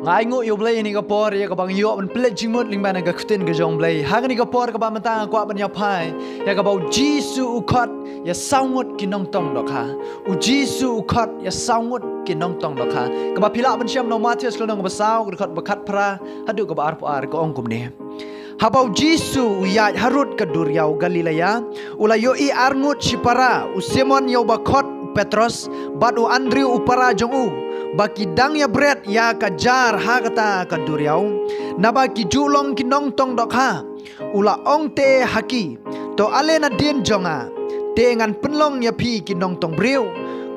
ngai ngu yo blai ni ka por ya ka bang yo ban plet jingmut ling ban ga kutin ga jong blai ha ni ka por ka ba mata kwa ban ya phai ya ka bau jisu ukhat ya saungut ki nong tong dok ha u jisu ukhat ya saungut ki nong tong dok ha ka ba phila ban siam no Matius lo nong ba sau ka khat ba khat phra hadu ka ba ar par ka ong kum ne habau jisu ya harut ka duriau Galilea ula yo I arngut sipara u Simon yo ba khot Petros badu Andrew upara jong u baki dang ya bread ya kajar ha kata ka duriau naba ki julong ki nong tong dok ha ula ong te haki to alena din jonga te ngan penlong ya pi ki nong tong briu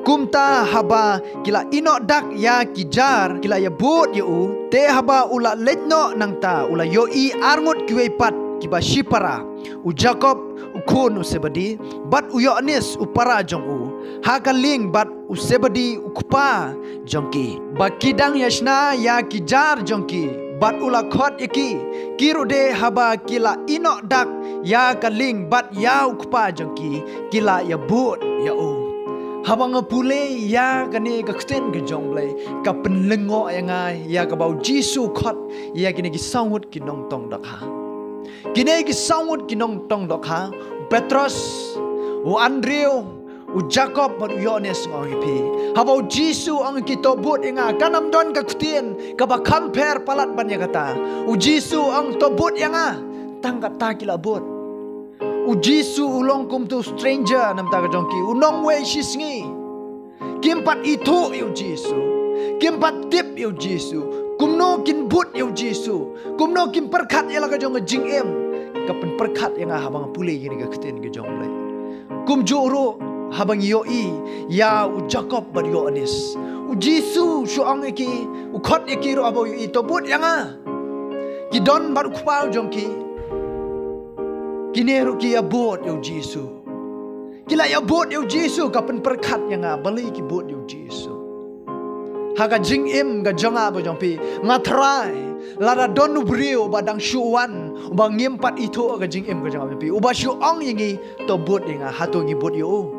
kumta haba kila ino dak ya ki jar kila ya bot ya u te haba ula letno nang ta ula yo I arngut ki wei pat ki ba shipara u Jacob u kun u Sebedi bat u Yohanes u para jong u ha ka ling bat u Sebedi u kupa jongki bakidang yashna ya ki jar jongki bat ula khot yaki kirude haba kila ino dak ya ka ling bat ya u kupa jongki kila ya bot ya u habang pule ya kani ka kten ka jonglei ka penlengo ya ngai ya ka bau jisu khot ya kini ki saungut ki nong tong dak ha kini ki saungut ki nong tong dak ha Petros u Andrew u Jacob u Yohanes ngoi pi habau jisu ang ki to but inga kanam don ka kten ka ba compare palat ban ya kata u jisu ang to but ya nga tang kata kila but u jisu ulong kum tu stranger nam ta ka jongki unong we shisngi kimpat itu yo jisu kimpat tip yo jisu kumno kin but yo jisu kumno kin perkhat ya la ka jong jing em ka pen perkhat yang habang pule gini ka keten ka jong lai kum joro habang yo I ya u Jacob bar Yohanes u jisu shu ang ki u khot ki ro abo I to but yang ki don bar khpal jongki kineru ki abot yo Jisu kila ya bot yo Jisu ka pen perkhat yang bali ki bot yo Jisu haga jing im ga jonga bo jongpi ngatrai lada donu brio badang shuwan ba ngimpat itu ga jing im ga jonga pi uba shu ong yingi to bot yang hato ngi bot yo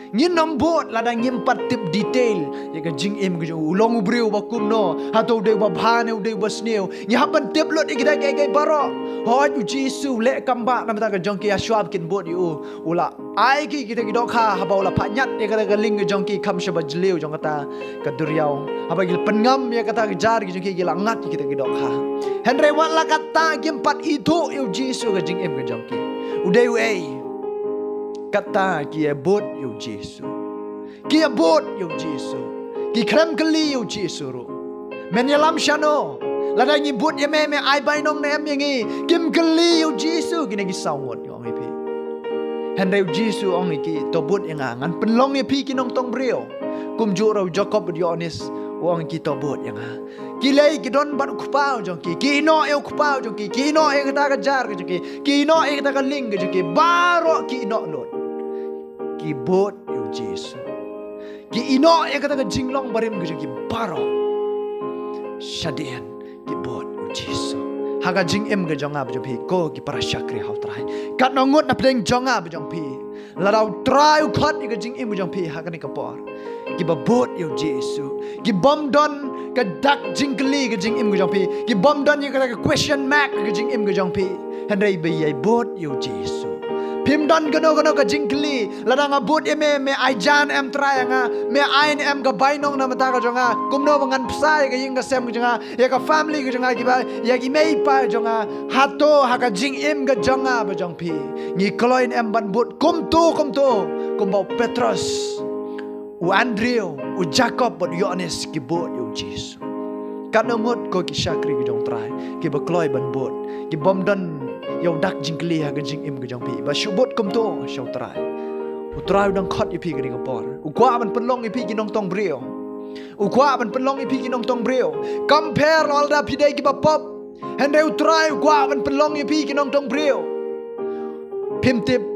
ngin nom bot lada ngimpat tip detail ya ga jing im ga ulong brio ba kumno hato de ba bhane de ba sneu ngi haban tip lot ikida ga baro hoj u Jisu le kamba nam ta ga jongki ashwab kin bot yu ula ai ki kita ki dokha haba ula phanyat ya ga ling ga jongki kham shaba jleu jong kata ka duriau haba gil pengam ya kata jar ki jongki gila ngat kita ki dokha henre wala kata gimpat itu yu Jisu ga jing im ga jongki udai ei kata ki bot yu Jisu ki bot yu Jisu ki kram kali yu Jisu ro menyalam shano lada ngi but ya me ai bai nong nem yangi kim kali yu Jisu gina gi saungot yo ngi pi henre Jisu ong ki to but yang ngan penlong ya pi ki nong tong brio kum juro Jacob Yohanes wong ki to but yang ki lei ki don bat kupau jong ki no e kupau jong ki no e kata gajar ki no e kata ling ki baro ki no lot ki but yu Jisu ki ino e kata jinglong barim ki baro shadian ki bot Jisu haga jing em ga jonga bjong pi ko ki para shakri hau trai kat nongut na pleng jonga bjong pi la rau trai u khat ga jing em bjong pi haga ni ka por ki ba bot yo Jisu ki bom don ka dak jingli ga jing em ga jong pi ki bom don ni ka question mark ga jing em ga jong pi handai be yai bot yo Jisu pim don gano ka jingli ladang abut me ai jan em try nga me ain em ga bainong na mata ka jonga kumno bangan psai ga ying ga sem ga jonga ya ka family ga jonga giba ya gi mei pa jonga hato ha ka jing em ga jonga ba jong pi ni kloin em ban but kum bau Petros u Andrew u Jacob bot Yohanes ki bot yo Jisu kanongot ko ki shakri ga jong try ki ba kloi ban bot ki bom don yau dak jingli ha ga jing im ga jong pi ba shubot kum to shau trai u trai dang khot ipi ga ding por u kwa man penlong ipi ki nong tong brio u kwa man penlong ipi ki nong tong brio compare all da pi dai ki ba pop hande u trai u kwa man penlong ipi ki nong tong brio pim tip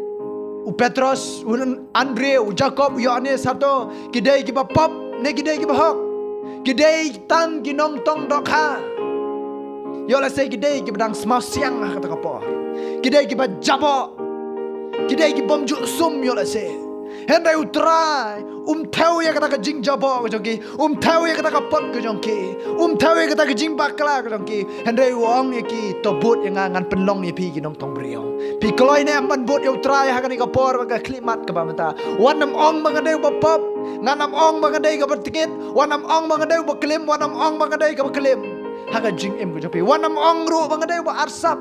u Petros u Andrew u Jacob u Yohanes hato ki dai ki ba pop ne ki dai ki ba hok ki dai tan ki nong tong dok ha yo la sei kidai ki badang smau siang lah kata kapor kidai ki bajabo kidai ki bom ju sum yo la sei Hendai utrai tahu ya kata ke jing jabo ke jongki tahu ya kata ke pot ke jongki tahu ya kata ke jing bakla ke jongki hendai wong ya ki to bot yang ngan penlong ya pi ki nong tong brio pi kloi ne man bot ya utrai ha kan ka por ka klimat ka bamata wanam ong mangadai ba pop nganam ong mangadai ka bertikit wanam ong mangadai ba klim wanam ong mangadai ka klim ha ka jing em ke jongpi wanam ong ru mangadai ba arsap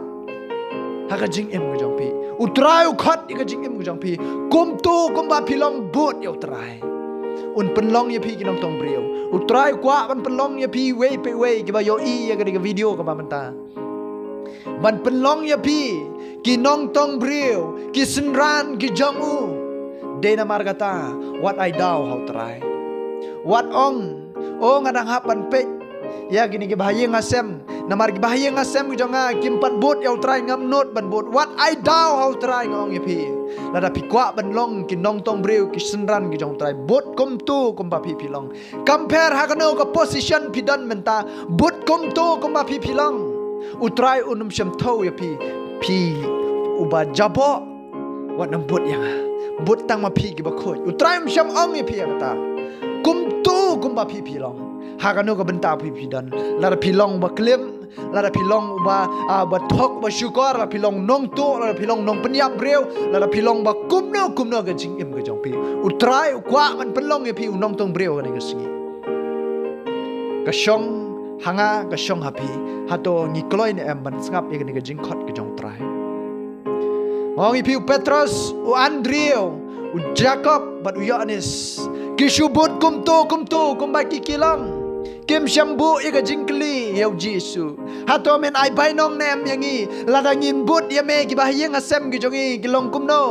ha ka jing em ke jongpi utrai ukhat ka jing em ke jongpi kum tu kum ba pilong bot ya utrai penlong ya pi kinong tong brio utrai kwa penlong ya pi way pe way ki ba yo ya ka video ka ba manta penlong ya pi kinong tong brio ki senran ki jamu dena margata what I dau how try what ong ngadang hapan pe ya gini ki bahaya ngasem namar ki bahaya ngasem ki jonga kimpat bot ya utrai ngam not ban bot what I dau how try ngong ya pi lada pi kwa penlong ki nong tong brio ki senran ki jong try bot kom tu kom ba pi pilong compare ha kano ka position pi dan menta bot kom tu kom ba pi pilong utrai unum syam thau ya pi uba jabo wat nam bot yang bot tang ma pi ki ba khoi utrai um syam ong ya pi kata kom tu kom ba pi pilong ha kano ka benta pi dan lada pilong ba klim lada pilong ba thok ba syukar la pilong nong tu la pilong nong penyap breu la pilong ba kumno ke jing im ke jong pi utrai kwa man pelong e pi unong tong breu ka ni kasgi ka shong hanga ka shong happy hato ngi kloi ne em ban ngap e ni ka jing khot ke jong trai ong i pi Petrus u Andreu u Jacob bat u Yohanes ki shubut kum ba ki kilang Kim syambu ika jingkli yau Jisu hato men ai bai nong nem yangi lada ngin but ya me ki bahye ngasem ki jongi ki long kumno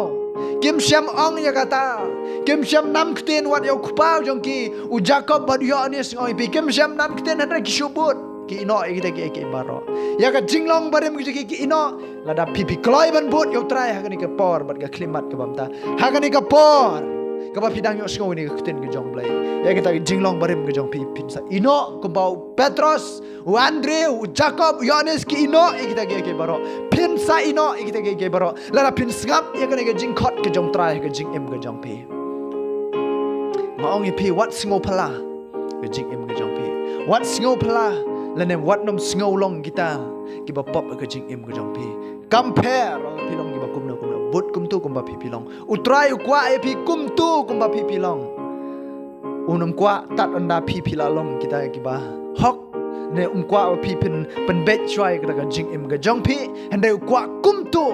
kim syam ong ya kata kim syam nam kten wat yau kupau jongki u Jacob bad Yohanes ngoi pi kim syam nam kten hadra ki shubut ki ino kita ki baro ya ka jinglong barem ki ino lada pipi kloi ban but yau trai hakani ka por bat ka klimat ka bamta hakani ka por kaba pidang yo sngau ni kten ke jong blai ya kita jinglong barem ke jong pin sa ino ko bau Petrus u Andreu u Jacob Yohanes ki ino kita ke baro pin sa ino kita ke baro lara pin ngap ya ke jingkhot ke jong trai ke jing em ke jong pi maong i pi wat sngau phala ke jing em ke jong pi wat sngau phala lane wat nom sngau long kita ki ba pop ke jing em ke jong pi compare pilong ki ba kumno bot kum tu kum ba pi pilong utrai kwa e pi kum tu kum ba pi pilong unum kwa tat anda pi pilalong kita ki ba hok ne kwa pi pen bet chwai ka jing im ga jong pi hande kwa kum tu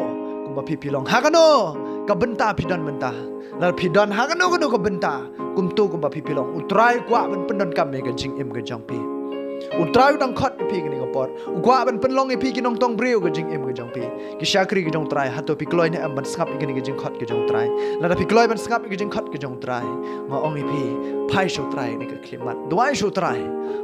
kum ba pi pilong hakano ka benta pi don benta la pi don hakano ka benta kum tu kum ba pi pilong utrai kwa ben pendon kam me ga jing im ga jong pi utrai dang khot pi ni ko por kwa ban penlong pi ki nong tong breu ga jing em ga jong pi ki shakri ga jong trai hato pi kloi ne am ban skap ki ni ga jing khot ga jong trai la pi kloi ban skap ga jing khot ga jong trai ma ong pi phai sho trai ni ga klimat duai sho trai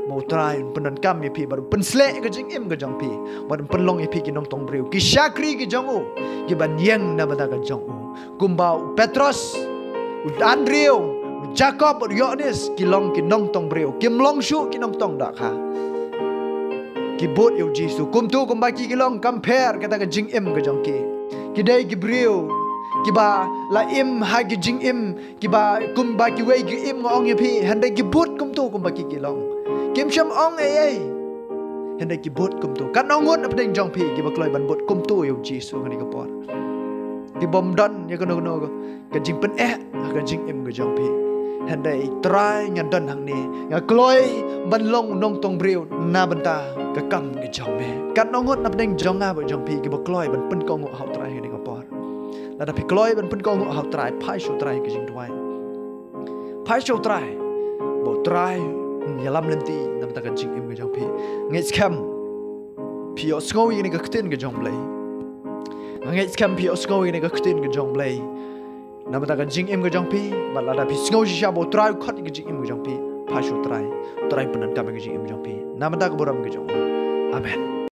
mo trai pendon kam pi bar pen sle ga jing em ga jong pi ban penlong pi ki nong tong breu ki shakri ga jong u ki ban yeng na ba ga jong u kumbau Petrus Andreu Jacob Yohanes kilong kinong tong breu kim long shu kinong tong dak ha ki bot yo Jisu kum tu kum ba ki kilong compare kata ka jing em ka jong ki dai ki breu ki ba la im ha ki jing em ki ba kum ba ki wei ki im ngong ye pi handai ki bot kum tu kum ba ki kilong kim sham ong ai handai ki bot kum tu kan ongot ap ding jong pi ki ba kloi ban bot kum tu yo Jisu ngani ka por ki bom don ya kono ka jing pen ka jing em ka jong pi handai try ngan don hang ni nga kloi ban long nong tong breu na banta ka kam ke jong me kat nongot nap ding jong nga ba jong pi ki ba kloi ban pen ko ngo hau try ni ka por la da pi kloi ban pen ko ngo hau try phai shu try ke jing duai phai shu try bo try ya lam lenti nam ta kan jing em ke jong pi ngai skam pi o sko ni ka kten ke jong blai ngai skam pi o sko ni ka kten ke jong blai nama ta kan jing em ga jong pi balada pi sngo shi bo try khot ga jing em ga jong pi phasho try penan ka ga jing em jong pi nama ta ga boram ga jong amen